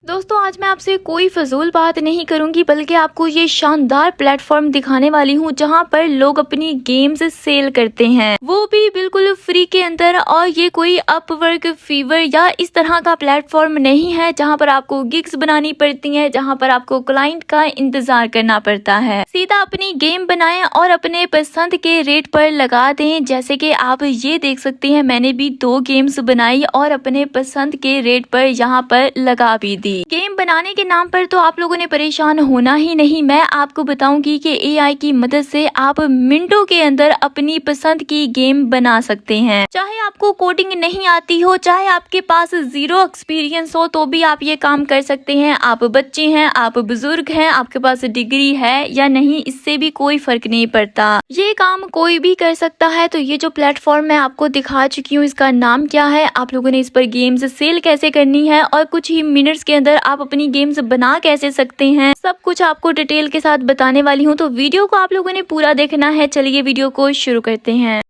दोस्तों आज मैं आपसे कोई फजूल बात नहीं करूंगी बल्कि आपको ये शानदार प्लेटफॉर्म दिखाने वाली हूँ जहाँ पर लोग अपनी गेम्स सेल करते हैं, वो भी बिल्कुल फ्री के अंदर। और ये कोई अपवर्क, फीवर या इस तरह का प्लेटफॉर्म नहीं है जहाँ पर आपको गिग्स बनानी पड़ती हैं, जहाँ पर आपको क्लाइंट का इंतजार करना पड़ता है। सीधा अपनी गेम बनाएं और अपने पसंद के रेट पर लगा दें। जैसे कि आप ये देख सकते हैं, मैंने भी 2 गेम्स बनाई और अपने पसंद के रेट पर यहाँ पर लगा भी दी। गेम बनाने के नाम पर तो आप लोगों ने परेशान होना ही नहीं। मैं आपको बताऊंगी कि एआई की मदद से आप मिनटों के अंदर अपनी पसंद की गेम बना सकते हैं। चाहे आपको कोडिंग नहीं आती हो, चाहे आपके पास 0 एक्सपीरियंस हो, तो भी आप ये काम कर सकते हैं। आप बच्चे हैं, आप बुजुर्ग हैं, आपके पास डिग्री है या नहीं, इससे भी कोई फर्क नहीं पड़ता। ये काम कोई भी कर सकता है। तो ये जो प्लेटफॉर्म मैं आपको दिखा चुकी हूँ, इसका नाम क्या है, आप लोगों ने इस पर गेम्स सेल कैसे करनी है और कुछ ही मिनट्स के अंदर आप अपनी गेम्स बना कैसे सकते हैं, सब कुछ आपको डिटेल के साथ बताने वाली हूँ। तो वीडियो को आप लोगों ने पूरा देखना है। चलिए वीडियो को शुरू करते हैं।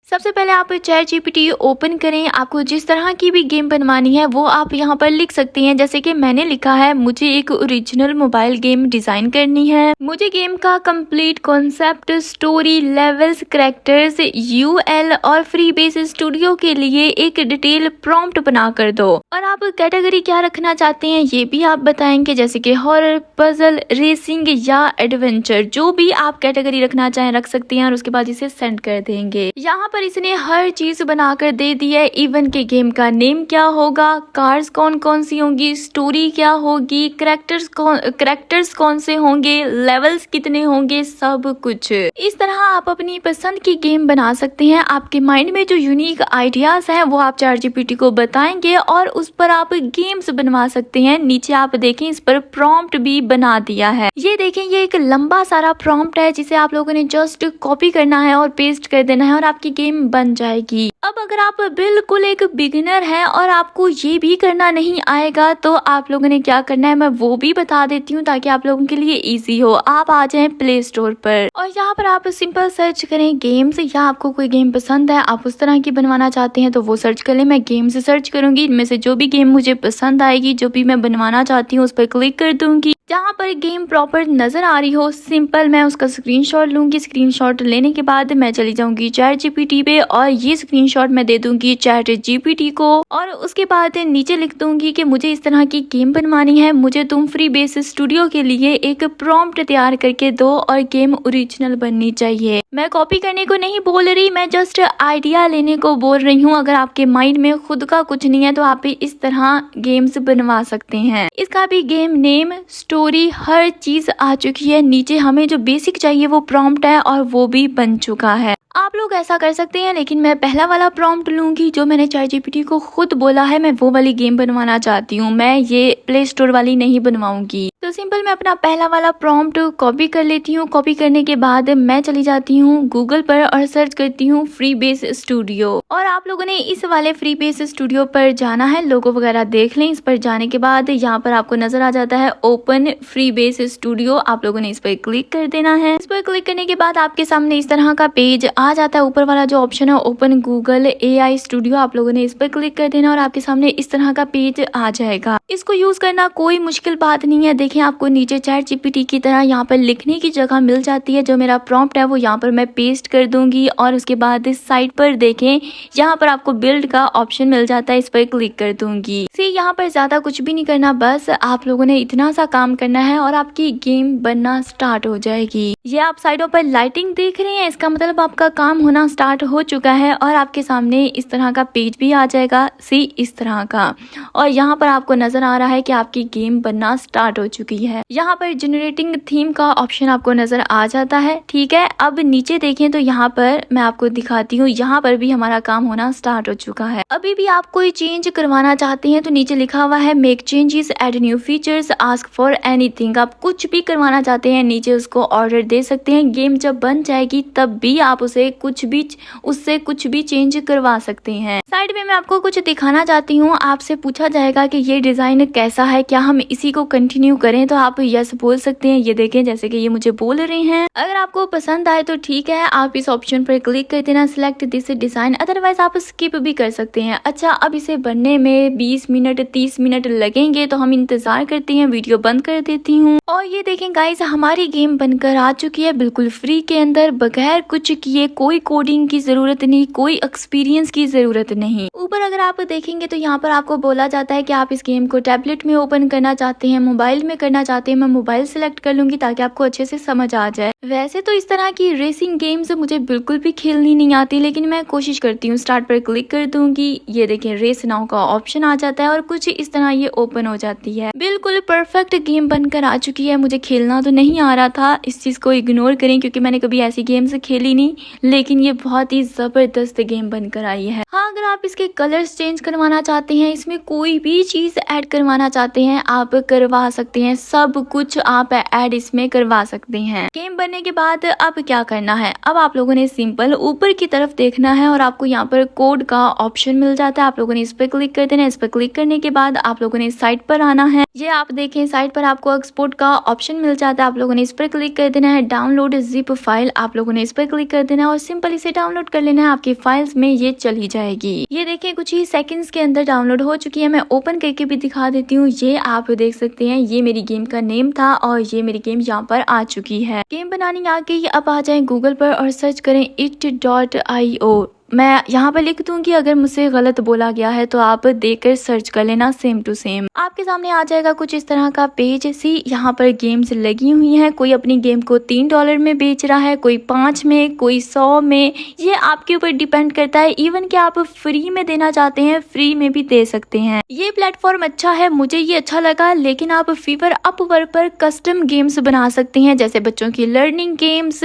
सबसे पहले आप चैट जीपीटी ओपन करें। आपको जिस तरह की भी गेम बनवानी है वो आप यहाँ पर लिख सकते हैं। जैसे कि मैंने लिखा है, मुझे एक ओरिजिनल मोबाइल गेम डिजाइन करनी है। मुझे गेम का complete concept, story, levels, characters, UL और फ्री बेस स्टूडियो के लिए एक डिटेल प्रॉम्प्ट बना कर दो। और आप कैटेगरी क्या रखना चाहते हैं ये भी आप बताएंगे, जैसे कि हॉरर, पजल, रेसिंग या एडवेंचर। जो भी आप कैटेगरी रखना चाहें रख सकते हैं और उसके बाद इसे सेंड कर देंगे। यहाँ पर इसने हर चीज बनाकर दे दी है। इवन के गेम का नेम क्या होगा, कार्स कौन कौन सी होंगी, स्टोरी क्या होगी, कैरेक्टर्स कौन से होंगे, लेवल्स कितने होंगे, सब कुछ। इस तरह आप अपनी पसंद की गेम बना सकते हैं। आपके माइंड में जो यूनिक आइडियाज हैं वो आप चैट जीपीटी को बताएंगे और उस पर आप गेम्स बनवा सकते हैं। नीचे आप देखें, इस पर प्रॉम्प्ट भी बना दिया है। ये देखें, ये एक लंबा सारा प्रॉम्प्ट है जिसे आप लोगों ने जस्ट कॉपी करना है और पेस्ट कर देना है और आपकी गेम बन जाएगी। अब अगर आप बिल्कुल एक बिगिनर हैं और आपको ये भी करना नहीं आएगा तो आप लोगों ने क्या करना है मैं वो भी बता देती हूँ ताकि आप लोगों के लिए इजी हो। आप आ जाएं प्ले स्टोर पर और यहाँ पर आप सिंपल सर्च करें गेम्स, या आपको कोई गेम पसंद है, आप उस तरह की बनवाना चाहते हैं तो वो सर्च कर लें। मैं गेम से सर्च करूंगी, इनमें से जो भी गेम मुझे पसंद आएगी, जो भी मैं बनवाना चाहती हूँ उस पर क्लिक कर दूंगी। जहाँ पर गेम प्रॉपर नजर आ रही हो, सिंपल मैं उसका स्क्रीनशॉट लूंगी। स्क्रीनशॉट लेने के बाद मैं चली जाऊंगी चैट जीपीटी पे और ये स्क्रीनशॉट मैं दे दूंगी चैट जीपीटी को और उसके बाद नीचे लिख दूंगी कि मुझे इस तरह की गेम बनवानी है, मुझे तुम फ्री बेस स्टूडियो के लिए एक प्रॉम्प्ट तैयार करके दो और गेम ओरिजिनल बननी चाहिए। मैं कॉपी करने को नहीं बोल रही, मैं जस्ट आइडिया लेने को बोल रही हूँ। अगर आपके माइंड में खुद का कुछ नहीं है तो आप भी इस तरह गेम्स बनवा सकते हैं। इसका भी गेम नेम, स्टोरी, हर चीज आ चुकी है। नीचे हमें जो बेसिक चाहिए वो प्रॉम्प्ट है और वो भी बन चुका है। आप लोग ऐसा कर सकते हैं, लेकिन मैं पहला वाला प्रॉम्प्ट लूंगी जो मैंने चैट जीपीटी को खुद बोला है। मैं वो वाली गेम बनवाना चाहती हूँ, मैं ये प्ले स्टोर वाली नहीं बनवाऊंगी। तो सिंपल मैं अपना पहला वाला प्रॉम्प्ट कॉपी कर लेती हूँ। कॉपी करने के बाद मैं चली जाती हूँ गूगल पर और सर्च करती हूँ फ्री बेस स्टूडियो। और आप लोगों ने इस वाले फ्री बेस स्टूडियो पर जाना है, लोगो वगैरह देख लें। इस पर जाने के बाद यहाँ पर आपको नजर आ जाता है ओपन फ्री बेस स्टूडियो। आप लोगों ने इस पर क्लिक कर देना है। इस पर क्लिक करने के बाद आपके सामने इस तरह का पेज आ जाता है। ऊपर वाला जो ऑप्शन है ओपन गूगल एआई स्टूडियो, आप लोगों ने इस पर क्लिक कर देना और आपके सामने इस तरह का पेज आ जाएगा। इसको यूज करना कोई मुश्किल बात नहीं है। देखें, आपको नीचे चैट जीपीटी की तरह यहाँ पर लिखने की जगह मिल जाती है। जो मेरा प्रॉम्प्ट है वो यहाँ पर मैं पेस्ट कर दूंगी और उसके बाद इस साइड पर देखें, यहाँ पर आपको बिल्ड का ऑप्शन मिल जाता है। इस पर क्लिक कर दूंगी। यहाँ पर ज्यादा कुछ भी नहीं करना, बस आप लोगों ने इतना सा काम करना है और आपकी गेम बनना स्टार्ट हो जाएगी। ये आप साइडों पर लाइटिंग देख रहे हैं, इसका मतलब आपका काम होना स्टार्ट हो चुका है और आपके सामने इस तरह का पेज भी आ जाएगा, इस तरह का। और यहाँ पर आपको नजर आ रहा है कि आपकी गेम बनना स्टार्ट हो चुकी है। यहाँ पर जनरेटिंग थीम का ऑप्शन आपको नजर आ जाता है। ठीक है, अब नीचे देखें तो यहाँ पर मैं आपको दिखाती हूँ, यहाँ पर भी हमारा काम होना स्टार्ट हो चुका है। अभी भी आप कोई चेंज करवाना चाहते हैं तो नीचे लिखा हुआ है make changes, add new features, ask for anything. आप कुछ भी करवाना चाहते हैं नीचे उसको ऑर्डर दे सकते हैं। गेम जब बन जाएगी तब भी आप उससे कुछ भी चेंज करवा सकते हैं। साइड में मैं आपको कुछ दिखाना चाहती हूँ। आपसे पूछा जाएगा कि ये डिजाइन कैसा है, क्या हम इसी को कंटिन्यू करें, तो आप यस बोल सकते हैं। ये देखें जैसे कि ये मुझे बोल रहे हैं। अगर आपको पसंद आए तो ठीक है, आप इस ऑप्शन पर क्लिक कर देना, सिलेक्ट दिस डिजाइन, अदरवाइज आप स्किप भी कर सकते हैं। अच्छा, अब इसे बनने में 20 मिनट 30 मिनट लगेंगे, तो हम इंतजार करते हैं। वीडियो बंद कर देती हूँ। और ये देखें गाइस, हमारी गेम बनकर आ चुकी है बिल्कुल फ्री के अंदर, बगैर कुछ किए। कोई कोडिंग की जरूरत नहीं, कोई एक्सपीरियंस की जरूरत नहीं। ऊपर अगर आप देखेंगे तो यहाँ पर आपको बोला जाता है कि आप इस गेम को टैबलेट में ओपन करना चाहते हैं, मोबाइल में करना चाहते हैं। मैं मोबाइल सेलेक्ट कर लूंगी ताकि आपको अच्छे से समझ आ जाए। वैसे तो इस तरह की रेसिंग गेम्स मुझे बिल्कुल भी खेलनी नहीं आती, लेकिन मैं कोशिश करती हूँ। स्टार्ट पर क्लिक कर दूंगी, ये देखें रेस नाउ का ऑप्शन आ जाता है और कुछ इस तरह ये ओपन हो जाती है। बिल्कुल परफेक्ट गेम बनकर आ चुकी है। मुझे खेलना तो नहीं आ रहा था, इस चीज को इग्नोर करें क्योंकि मैंने कभी ऐसी गेम्स खेली नहीं, लेकिन ये बहुत ही जबरदस्त गेम बनकर आई है। हाँ, अगर आप इसके कलर्स चेंज करवाना चाहते हैं, इसमें कोई भी चीज ऐड करवाना चाहते हैं, आप करवा सकते हैं। सब कुछ आप ऐड इसमें करवा सकते हैं। गेम बनने के बाद अब क्या करना है, अब आप लोगों ने सिंपल ऊपर की तरफ देखना है और आपको यहाँ पर कोड का ऑप्शन मिल जाता है। आप लोगों ने इस पर क्लिक कर देना। इस पर क्लिक करने के बाद आप लोगों ने साइट पर आना है। ये आप देखें साइट पर आपको एक्सपोर्ट का ऑप्शन मिल जाता है। आप लोगों ने इस पर क्लिक कर देना है। डाउनलोड जिप फाइल, आप लोगों ने इस पर क्लिक कर देना है और सिंपल इसे डाउनलोड कर लेना है। आपकी फाइल्स में ये चली जाएगी। ये देखें कुछ ही सेकंड्स के अंदर डाउनलोड हो चुकी है। मैं ओपन करके भी दिखा देती हूँ। ये आप देख सकते हैं, ये मेरी गेम का नेम था और ये मेरी गेम यहाँ पर आ चुकी है। गेम बनानी आ गई। अब आ जाए गूगल पर और सर्च करें it.io। मैं यहाँ पर लिख दूंगी, अगर मुझसे गलत बोला गया है तो आप देखकर सर्च कर लेना सेम टू सेम। आपके सामने आ जाएगा कुछ इस तरह का पेज। सी यहाँ पर गेम्स लगी हुई हैं। कोई अपनी गेम को $3 में बेच रहा है, कोई 5 में, कोई 100 में। ये आपके ऊपर डिपेंड करता है। इवन कि आप फ्री में देना चाहते हैं, फ्री में भी दे सकते हैं। ये प्लेटफॉर्म अच्छा है, मुझे ये अच्छा लगा। लेकिन आप फीवर अपवर्क पर कस्टम गेम्स बना सकते हैं, जैसे बच्चों की लर्निंग गेम्स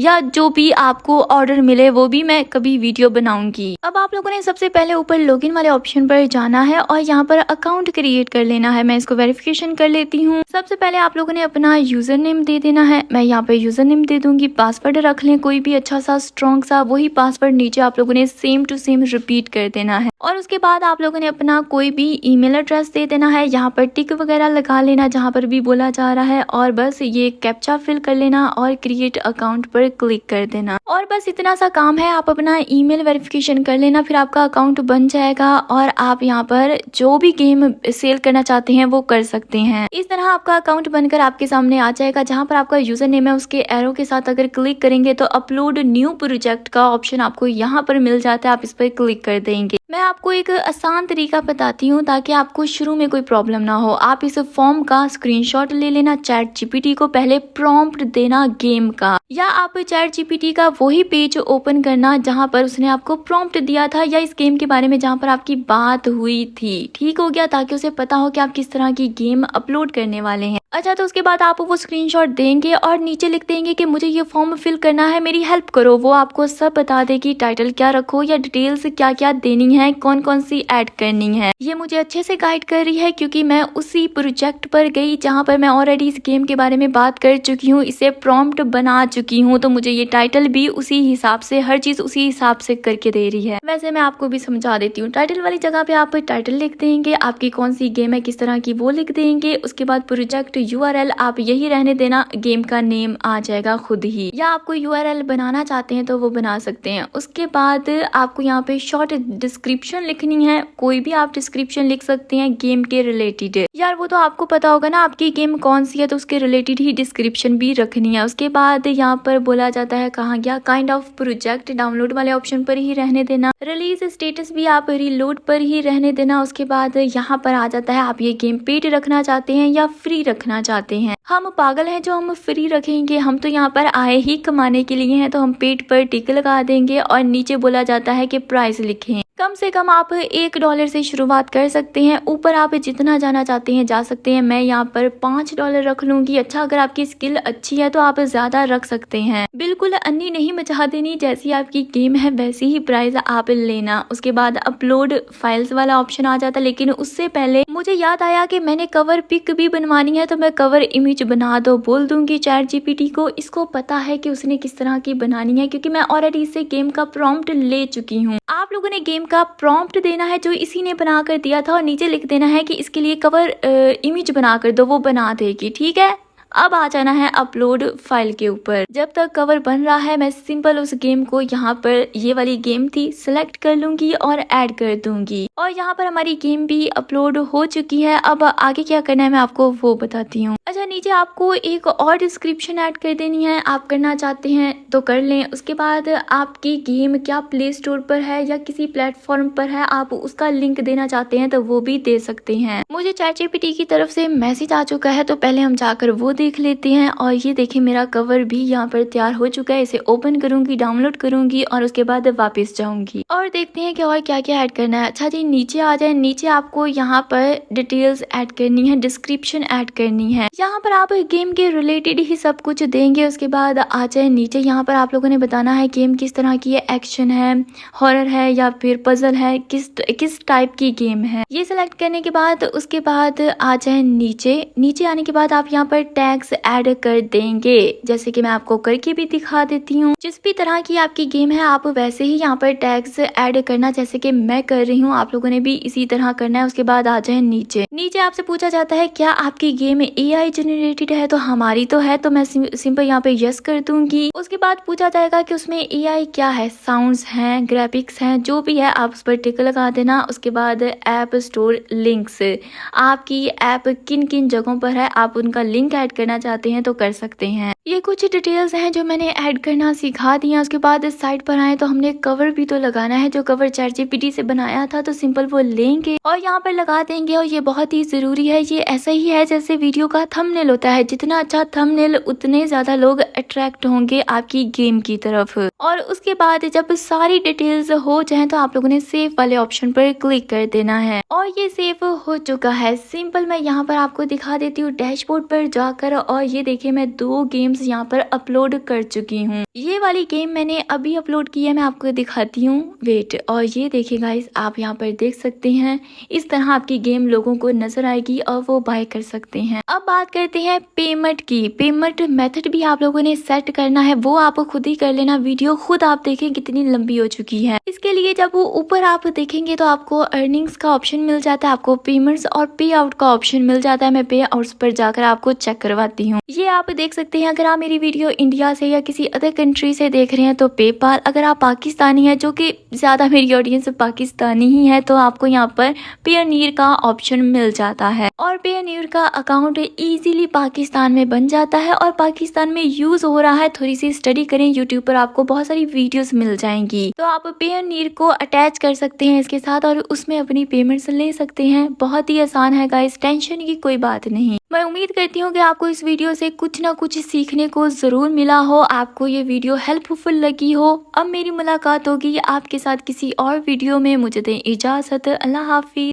या जो भी आपको ऑर्डर मिले वो भी मैं कभी वीडियो बनाऊंगी। अब आप लोगों ने सबसे पहले ऊपर लॉगिन वाले ऑप्शन पर जाना है और यहाँ पर अकाउंट क्रिएट कर लेना है। मैं इसको वेरिफिकेशन कर लेती हूँ। सबसे पहले आप लोगों ने अपना यूजर नेम दे देना है। मैं यहाँ पे यूजर नेम दे दूंगी। पासवर्ड रख लें कोई भी अच्छा सा स्ट्रॉन्ग सा, वही पासवर्ड नीचे आप लोगों ने सेम टू सेम रिपीट कर देना है। और उसके बाद आप लोगों ने अपना कोई भी ईमेल एड्रेस दे देना है। यहाँ पर टिक वगैरह लगा लेना जहाँ पर भी बोला जा रहा है और बस ये कैप्चा फिल कर लेना और क्रिएट अकाउंट पर क्लिक कर देना। और बस इतना सा काम है। आप अपना ईमेल वेरिफिकेशन कर लेना, फिर आपका अकाउंट बन जाएगा और आप यहाँ पर जो भी गेम सेल करना चाहते हैं वो कर सकते हैं। इस तरह आपका अकाउंट बनकर आपके सामने आ जाएगा। जहाँ पर आपका यूजर नेम है उसके एरो के साथ अगर क्लिक करेंगे तो अपलोड न्यू प्रोजेक्ट का ऑप्शन आपको यहाँ पर मिल जाता है। आप इस पर क्लिक कर देंगे। मैं आपको एक आसान तरीका बताती हूँ ताकि आपको शुरू में कोई प्रॉब्लम ना हो। आप इस फॉर्म का स्क्रीनशॉट ले लेना। चैट जीपीटी को पहले प्रॉम्प्ट देना गेम का, या आप चैट जीपीटी का वही पेज ओपन करना जहाँ पर उसने आपको प्रॉम्प्ट दिया था या इस गेम के बारे में जहाँ पर आपकी बात हुई थी। ठीक हो गया, ताकि उसे पता हो कि आप किस तरह की गेम अपलोड करने वाले हैं। अच्छा, तो उसके बाद आप वो स्क्रीनशॉट देंगे और नीचे लिख देंगे कि मुझे ये फॉर्म फिल करना है, मेरी हेल्प करो। वो आपको सब बता देगी, टाइटल क्या रखो या डिटेल्स क्या क्या देनी है, कौन कौन सी ऐड करनी है। ये मुझे अच्छे से गाइड कर रही है क्योंकि मैं उसी प्रोजेक्ट पर गई जहाँ पर मैं ऑलरेडी इस गेम के बारे में बात कर चुकी हूँ, इसे प्रॉम्प्ट बना चुकी हूँ। तो मुझे ये टाइटल भी उसी हिसाब से, हर चीज उसी हिसाब से करके दे रही है। वैसे मैं आपको भी समझा देती हूँ। टाइटल वाली जगह पे आप टाइटल लिख देंगे, आपकी कौन सी गेम है, किस तरह की, वो लिख देंगे। उसके बाद प्रोजेक्ट यूआरएल आप यही रहने देना, गेम का नेम आ जाएगा खुद ही, या आपको यूआरएल बनाना चाहते हैं तो वो बना सकते हैं। उसके बाद आपको यहाँ पे शॉर्ट डिस्क्रिप्शन लिखनी है। कोई भी आप डिस्क्रिप्शन लिख सकते हैं गेम के रिलेटेड। यार वो तो आपको पता होगा ना आपकी गेम कौन सी है, तो उसके रिलेटेड ही डिस्क्रिप्शन भी रखनी है। उसके बाद यहाँ पर बोला जाता है कहाँ गया, काइंड ऑफ प्रोजेक्ट डाउनलोड वाले ऑप्शन पर ही रहने देना। रिलीज स्टेटस भी आप रिलोड पर ही रहने देना। उसके बाद यहाँ पर आ जाता है आप ये गेम पेड रखना चाहते हैं या फ्री रखना चाहते हैं। हम पागल हैं जो हम फ्री रखेंगे, हम तो यहाँ पर आए ही कमाने के लिए हैं, तो हम पेड पर टिक लगा देंगे और नीचे बोला जाता है कि प्राइस लिखें। कम से कम आप $1 से शुरुआत कर सकते हैं। ऊपर आप जितना जाना चाहते हैं जा सकते हैं। मैं यहाँ पर $5 रख लूँगी। अच्छा, अगर आपकी स्किल अच्छी है तो आप ज़्यादा रख सकते हैं। बिल्कुल अन्नी नहीं मचा देनी, जैसी आपकी गेम है वैसी ही प्राइस आप लेना। उसके बाद अपलोड फाइल्स वाला ऑप्शन आ जाता है, लेकिन उससे पहले मुझे याद आया कि मैंने कवर पिक भी बनवानी है, तो मैं कवर इमेज बना दो बोल दूंगी चैट जीपीटी को। इसको पता है कि उसने किस तरह की बनानी है, क्योंकि मैं ऑलरेडी इससे गेम का प्रॉम्प्ट ले चुकी हूँ। आप लोगों ने गेम का प्रॉम्प्ट देना है जो इसी ने बना कर दिया था, और नीचे लिख देना है कि इसके लिए कवर इमेज बना कर दो, वो बना देगी। ठीक है, अब आ जाना है अपलोड फाइल के ऊपर। जब तक कवर बन रहा है मैं सिंपल उस गेम को, यहाँ पर ये वाली गेम थी, सिलेक्ट कर लूंगी और ऐड कर दूंगी। और यहाँ पर हमारी गेम भी अपलोड हो चुकी है। अब आगे क्या करना है मैं आपको वो बताती हूँ। अच्छा, नीचे आपको एक और डिस्क्रिप्शन ऐड कर देनी है। आप करना चाहते हैं तो कर लें। उसके बाद आपकी गेम क्या प्ले स्टोर पर है या किसी प्लेटफॉर्म पर है, आप उसका लिंक देना चाहते हैं तो वो भी दे सकते हैं। मुझे चैट जीपीटी की तरफ से मैसेज आ चुका है, तो पहले हम जाकर वो देख लेते हैं। और ये देखिए मेरा कवर भी यहाँ पर तैयार हो चुका है। इसे ओपन करूंगी, डाउनलोड करूंगी और उसके बाद वापस जाऊंगी और देखते हैं कि और क्या क्या ऐड करना है। अच्छा जी, नीचे आ जाए। नीचे आपको यहाँ पर डिटेल्स ऐड करनी है, डिस्क्रिप्शन ऐड करनी है। यहाँ पर आप गेम के रिलेटेड ही सब कुछ देंगे। उसके बाद आ जाए नीचे, यहाँ पर आप लोगों ने बताना है गेम किस तरह की है, एक्शन है, हॉरर है या फिर पजल है, किस टाइप की गेम है। ये सिलेक्ट करने के बाद उसके बाद आ जाए नीचे। नीचे आने के बाद आप यहाँ पर टैग्स ऐड कर देंगे, जैसे कि मैं आपको करके भी दिखा देती हूँ। जिस भी तरह की आपकी गेम है आप वैसे ही यहाँ पर टैग्स ऐड करना, जैसे कि मैं कर रही हूँ। आप लोगों ने भी इसी तरह करना है। उसके बाद आ जाए नीचे। नीचे आपसे पूछा जाता है क्या आपकी गेम AI जनरेटेड है, तो हमारी तो है, तो मैं सिंपल यहाँ पे यस कर दूंगी। उसके बाद पूछा जाएगा कि उसमें AI क्या है, साउंड्स हैं, ग्राफिक्स हैं, जो भी है आप उस पर टिक लगा देना। उसके बाद ऐप स्टोर लिंक्स, आपकी ऐप किन किन जगहों पर है, आप उनका लिंक ऐड करना चाहते हैं तो कर सकते हैं। ये कुछ डिटेल्स हैं जो मैंने ऐड करना सिखा दिया। उसके बाद इस साइड पर आए तो हमने कवर भी तो लगाना है। जो कवर चैट जीपीटी से बनाया था तो सिंपल वो लेंगे और यहाँ पर लगा देंगे। और ये बहुत ही जरूरी है। ये ऐसा ही है जैसे वीडियो का थंबनेल होता है, जितना अच्छा थंबनेल उतने ज्यादा लोग अट्रैक्ट होंगे आपकी गेम की तरफ। और उसके बाद जब सारी डिटेल्स हो जाए तो आप लोगों ने सेव वाले ऑप्शन पर क्लिक कर देना है। और ये सेव हो चुका है। सिंपल मैं यहाँ पर आपको दिखा देती हूँ डैशबोर्ड पर जाकर। और ये देखिए मैं 2 गेम्स यहाँ पर अपलोड कर चुकी हूँ। ये वाली गेम मैंने अभी अपलोड की है, मैं आपको दिखाती हूँ, वेट। और ये देखिए गाइस, आप यहाँ पर देख सकते हैं इस तरह आपकी गेम लोगों को नजर आएगी और वो बाय कर सकते हैं। अब बात करते हैं पेमेंट की। पेमेंट मेथड भी आप लोगों ने सेट करना है, वो आप खुद ही कर लेना। वीडियो खुद आप देखें कितनी लंबी हो चुकी है। इसके लिए जब वो ऊपर आप देखेंगे तो आपको अर्निंग्स का ऑप्शन मिल जाता है, आपको पेमेंट्स और पे आउट का ऑप्शन मिल जाता है। मैं पे आउट्स पर जाकर आपको चेक करवाती हूँ। ये आप देख सकते हैं। अगर आप मेरी वीडियो इंडिया से या किसी अदर कंट्री से देख रहे हैं तो पेपाल, अगर आप पाकिस्तानी है, जो कि ज्यादा मेरी ऑडियंस पाकिस्तानी ही है, तो आपको यहाँ पर पेयरनीर का ऑप्शन मिल जाता है। और पेयरनीर का अकाउंट इजीली पाकिस्तान में बन जाता है और पाकिस्तान में यूज हो रहा है। थोड़ी सी स्टडी करें, यूट्यूब पर आपको बहुत सारी वीडियोस मिल जाएंगी, तो आप पेयरनीर को अटैच कर सकते हैं इसके साथ और उसमें अपनी पेमेंट्स ले सकते हैं। बहुत ही आसान है गाइस, टेंशन की कोई बात नहीं। मैं उम्मीद करती हूँ कि आपको इस वीडियो से कुछ ना कुछ सीखने को जरूर मिला हो, आपको ये वीडियो हेल्पफुल लगी हो। अब मेरी मुलाकात होगी आपके साथ किसी और वीडियो में। मुझे दें इजाजत। अल्लाह हाफिज।